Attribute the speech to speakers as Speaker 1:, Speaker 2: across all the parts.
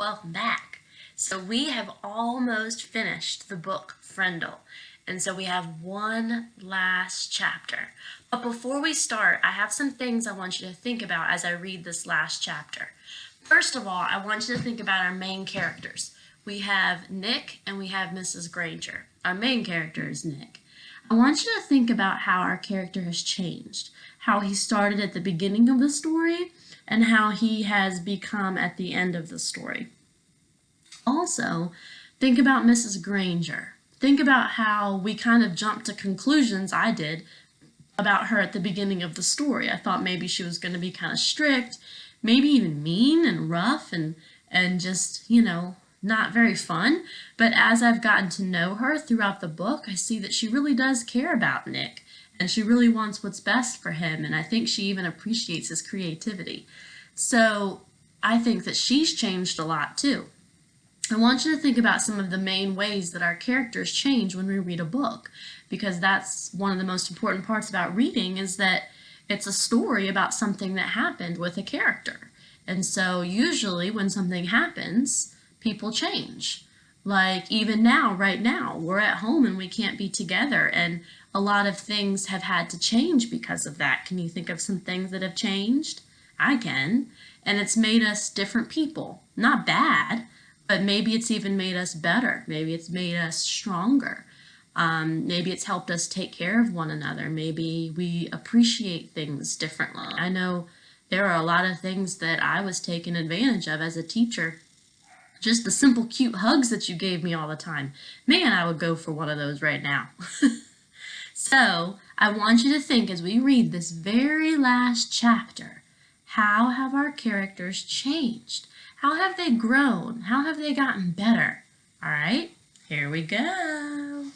Speaker 1: welcome back. So we have almost finished the book Frindle, and so we have one last chapter. But before we start, I have some things I want you to think about as I read this last chapter. First of all, I want you to think about our main characters. We have Nick and we have Mrs. Granger. Our main character is Nick. I want you to think about how our character has changed, how he started at the beginning of the story and how he has become at the end of the story. Also, think about Mrs. Granger. Think about how we kind of jumped to conclusions, I did, about her at the beginning of the story. I thought maybe she was going to be kind of strict, maybe even mean and rough and just, not very fun. But as I've gotten to know her throughout the book, I see that she really does care about Nick and she really wants what's best for him. And I think she even appreciates his creativity. So I think that she's changed a lot too. I want you to think about some of the main ways that our characters change when we read a book, because that's one of the most important parts about reading, is that it's a story about something that happened with a character. And so usually when something happens, people change. Like even now, right now, we're at home and we can't be together, and a lot of things have had to change because of that. Can you think of some things that have changed? I can. And it's made us different people. Not bad, but maybe it's even made us better. Maybe it's made us stronger. Maybe it's helped us take care of one another. Maybe we appreciate things differently. I know there are a lot of things that I was taken advantage of as a teacher. Just the simple cute hugs that you gave me all the time. Man, I would go for one of those right now. So I want you to think as we read this very last chapter, how have our characters changed? How have they grown? How have they gotten better? All right, here we go.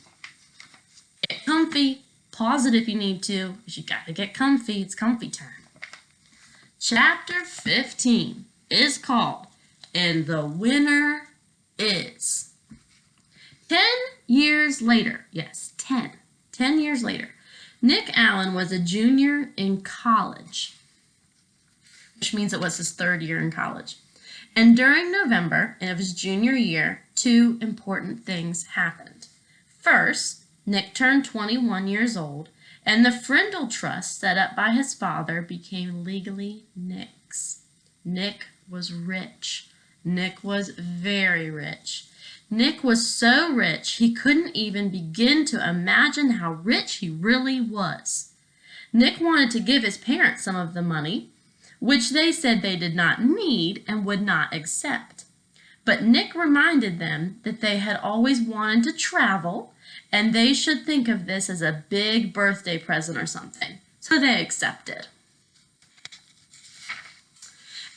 Speaker 1: Get comfy. Pause it if you need to, because you got to get comfy. It's comfy time. Chapter 15 is called And the Winner Is. 10 years later, yes, 10 years later, Nick Allen was a junior in college, which means it was his third year in college. And during November of his junior year, two important things happened. First, Nick turned 21 years old, and the Frindle Trust set up by his father became legally Nick's. Nick was rich. Nick was very rich. Nick was so rich he couldn't even begin to imagine how rich he really was. Nick wanted to give his parents some of the money, which they said they did not need and would not accept. But Nick reminded them that they had always wanted to travel and they should think of this as a big birthday present or something. So they accepted.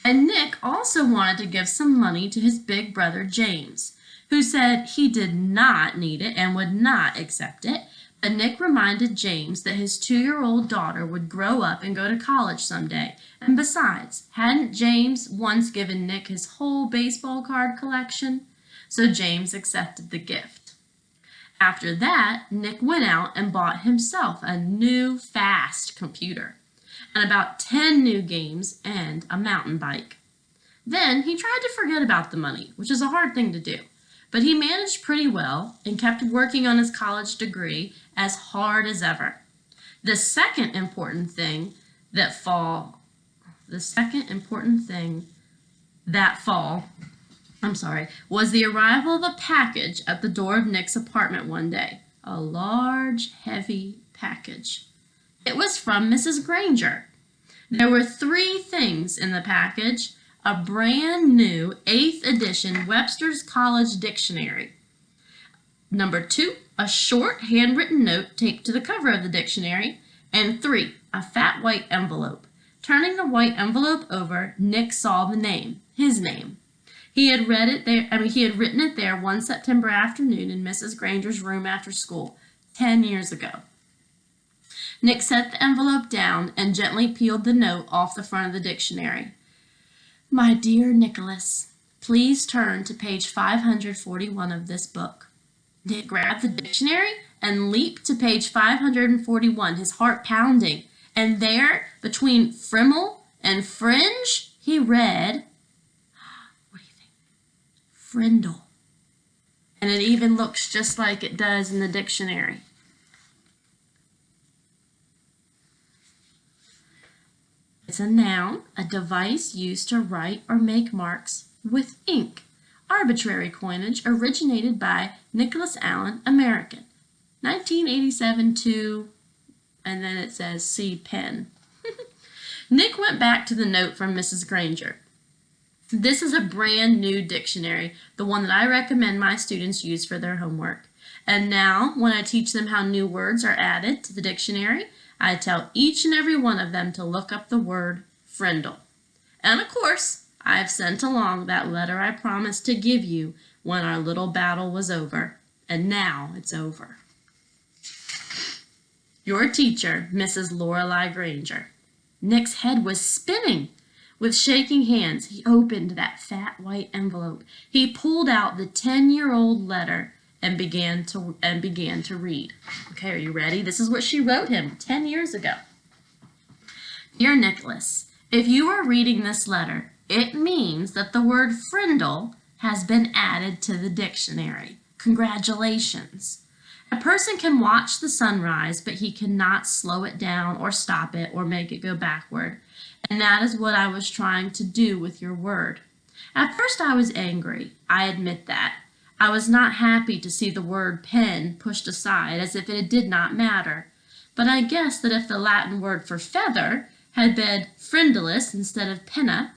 Speaker 1: And Nick also wanted to give some money to his big brother James, who said he did not need it and would not accept it. But Nick reminded James that his 2-year-old daughter would grow up and go to college someday. And besides, hadn't James once given Nick his whole baseball card collection? So James accepted the gift. After that, Nick went out and bought himself a new fast computer and about 10 new games and a mountain bike. Then he tried to forget about the money, which is a hard thing to do. But he managed pretty well and kept working on his college degree as hard as ever. The second important thing that fall was the arrival of a package at the door of Nick's apartment one day. A large, heavy package. It was from Mrs. Granger. There were 3 things in the package: a brand new 8th edition Webster's College Dictionary. Number 2, a short handwritten note taped to the cover of the dictionary. And 3, a fat white envelope. Turning the white envelope over, Nick saw the name, his name. He had written it there one September afternoon in Mrs. Granger's room after school, 10 years ago. Nick set the envelope down and gently peeled the note off the front of the dictionary. My dear Nicholas, please turn to page 541 of this book. Nick grabbed the dictionary and leaped to page 541, his heart pounding. And there, between Frimmel and Fringe, he read, what do you think? Frindle. And it even looks just like it does in the dictionary. It's a noun, a device used to write or make marks with ink. Arbitrary coinage originated by Nicholas Allen, American. 1987 to, and then it says C pen. Nick went back to the note from Mrs. Granger. This is a brand new dictionary, the one that I recommend my students use for their homework. And now, when I teach them how new words are added to the dictionary, I tell each and every one of them to look up the word Frindle. And of course, I've sent along that letter I promised to give you when our little battle was over. And now it's over. Your teacher, Mrs. Lorelei Granger. Nick's head was spinning. With shaking hands, he opened that fat white envelope. He pulled out the 10-year-old letter and began to read. Okay, are you ready? This is what she wrote him 10 years ago. Dear Nicholas, if you are reading this letter, it means that the word Frindle has been added to the dictionary. Congratulations. A person can watch the sunrise, but he cannot slow it down or stop it or make it go backward. And that is what I was trying to do with your word. At first I was angry. I admit that. I was not happy to see the word pen pushed aside as if it did not matter. But I guess that if the Latin word for feather had been frindulus instead of penna,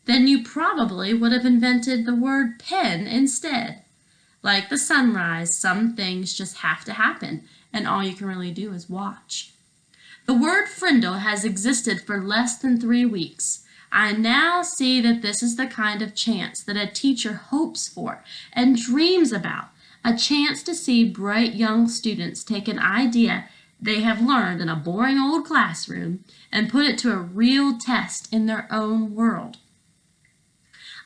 Speaker 1: then you probably would have invented the word pen instead. Like the sunrise, some things just have to happen, and all you can really do is watch. The word Frindle has existed for less than 3 weeks. I now see that this is the kind of chance that a teacher hopes for and dreams about, a chance to see bright young students take an idea they have learned in a boring old classroom and put it to a real test in their own world.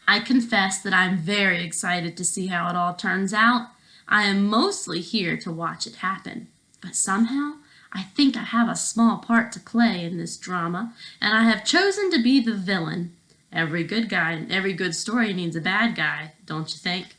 Speaker 1: I confess that I'm very excited to see how it all turns out. I am mostly here to watch it happen, but somehow I think I have a small part to play in this drama, and I have chosen to be the villain. Every good guy and every good story needs a bad guy, don't you think?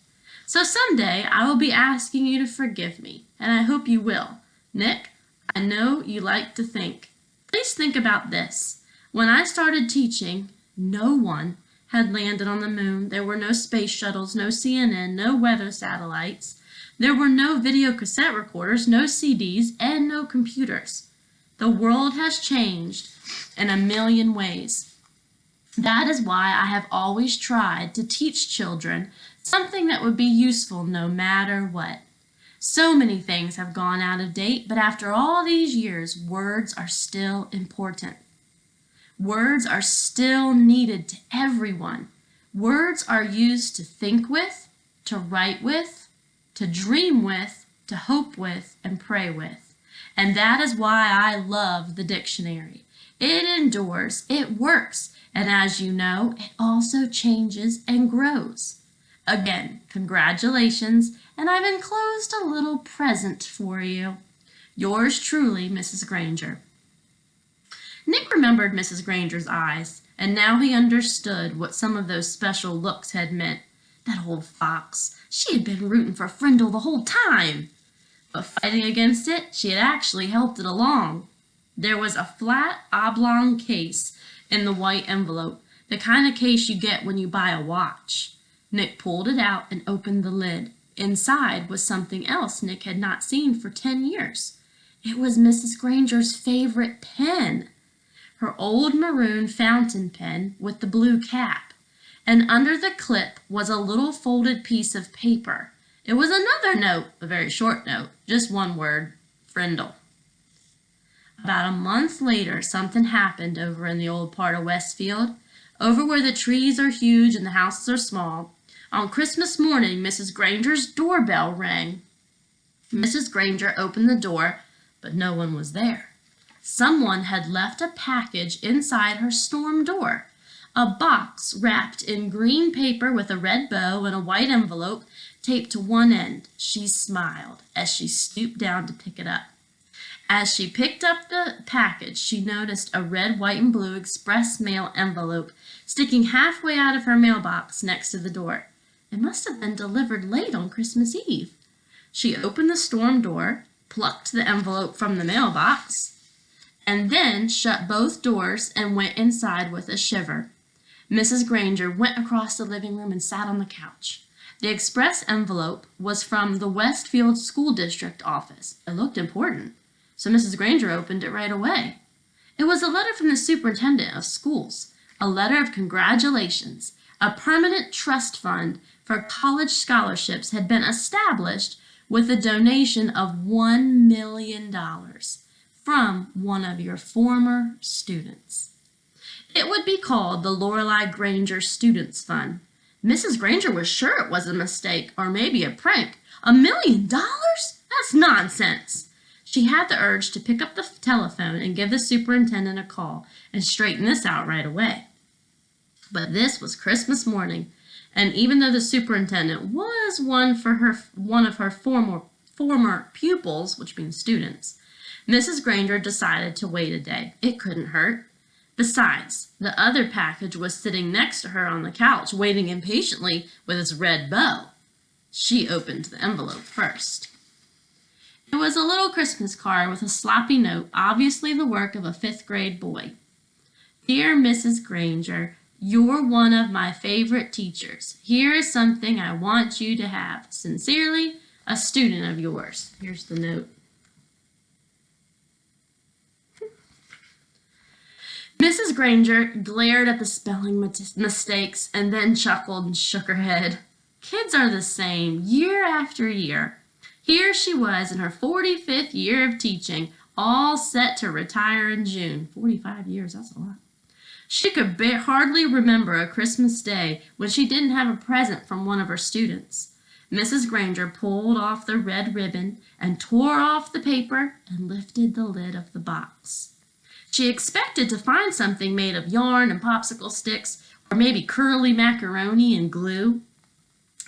Speaker 1: So someday I will be asking you to forgive me, and I hope you will. Nick, I know you like to think. Please think about this. When I started teaching, no one had landed on the moon. There were no space shuttles, no CNN, no weather satellites. There were no video cassette recorders, no CDs, and no computers. The world has changed in a million ways. That is why I have always tried to teach children something that would be useful no matter what. So many things have gone out of date, but after all these years, words are still important. Words are still needed to everyone. Words are used to think with, to write with, to dream with, to hope with, and pray with. And that is why I love the dictionary. It endures, it works, and as you know, it also changes and grows. Again, congratulations, and I've enclosed a little present for you. Yours truly, Mrs. Granger. Nick remembered Mrs. Granger's eyes, and now he understood what some of those special looks had meant. That old fox, she had been rooting for Frindle the whole time. But fighting against it, she had actually helped it along. There was a flat, oblong case in the white envelope, the kind of case you get when you buy a watch. Nick pulled it out and opened the lid. Inside was something else Nick had not seen for 10 years. It was Mrs. Granger's favorite pen. Her old maroon fountain pen with the blue cap, and under the clip was a little folded piece of paper. It was another note, a very short note, just one word, Frindle. About a month later, something happened over in the old part of Westfield, over where the trees are huge and the houses are small. On Christmas morning, Mrs. Granger's doorbell rang. Mrs. Granger opened the door, but no one was there. Someone had left a package inside her storm door, a box wrapped in green paper with a red bow and a white envelope taped to one end. She smiled as she stooped down to pick it up. As she picked up the package, she noticed a red, white, and blue express mail envelope sticking halfway out of her mailbox next to the door. It must have been delivered late on Christmas Eve. She opened the storm door, plucked the envelope from the mailbox, and then shut both doors and went inside with a shiver. Mrs. Granger went across the living room and sat on the couch. The express envelope was from the Westfield School District office. It looked important, so Mrs. Granger opened it right away. It was a letter from the superintendent of schools, a letter of congratulations. A permanent trust fund for college scholarships had been established with a donation of $1 million from one of your former students. It would be called the Lorelei Granger Students Fund. Mrs. Granger was sure it was a mistake or maybe a prank. $1 million? That's nonsense. She had the urge to pick up the telephone and give the superintendent a call and straighten this out right away. But this was Christmas morning, and even though the superintendent was one of her former pupils, which means students, Mrs. Granger decided to wait a day. It couldn't hurt. Besides, the other package was sitting next to her on the couch, waiting impatiently with its red bow. She opened the envelope first. It was a little Christmas card with a sloppy note, obviously the work of a 5th grade boy. Dear Mrs. Granger, you're one of my favorite teachers. Here is something I want you to have. Sincerely, a student of yours. Here's the note. Mrs. Granger glared at the spelling mistakes and then chuckled and shook her head. Kids are the same, year after year. Here she was in her 45th year of teaching, all set to retire in June. 45 years, that's a lot. She could hardly remember a Christmas day when she didn't have a present from one of her students. Mrs. Granger pulled off the red ribbon and tore off the paper and lifted the lid of the box. She expected to find something made of yarn and popsicle sticks or maybe curly macaroni and glue.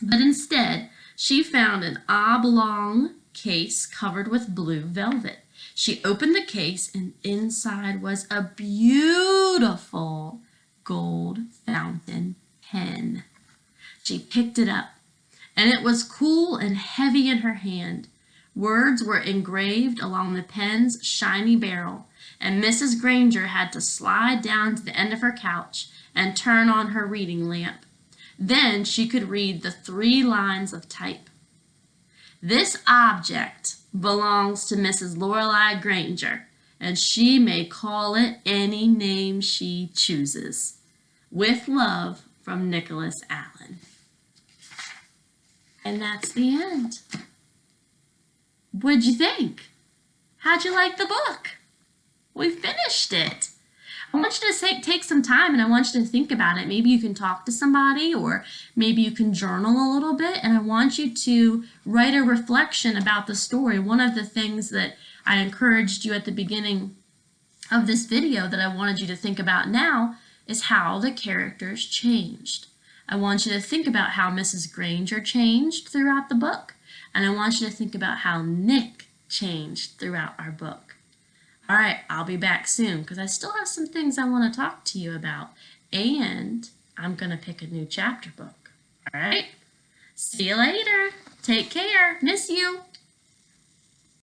Speaker 1: But instead, she found an oblong case covered with blue velvet. She opened the case and inside was a beautiful gold fountain pen. She picked it up and it was cool and heavy in her hand. Words were engraved along the pen's shiny barrel, and Mrs. Granger had to slide down to the end of her couch and turn on her reading lamp. Then she could read the 3 lines of type. This object belongs to Mrs. Lorelei Granger, and she may call it any name she chooses. With love, from Nicholas Allen. And that's the end. What'd you think? How'd you like the book? We finished it. I want you to take some time and I want you to think about it. Maybe you can talk to somebody or maybe you can journal a little bit, and I want you to write a reflection about the story. One of the things that I encouraged you at the beginning of this video that I wanted you to think about now is how the characters changed. I want you to think about how Mrs. Granger changed throughout the book, and I want you to think about how Nick changed throughout our book. All right, I'll be back soon because I still have some things I want to talk to you about, and I'm going to pick a new chapter book. All right, see you later. Take care. Miss you.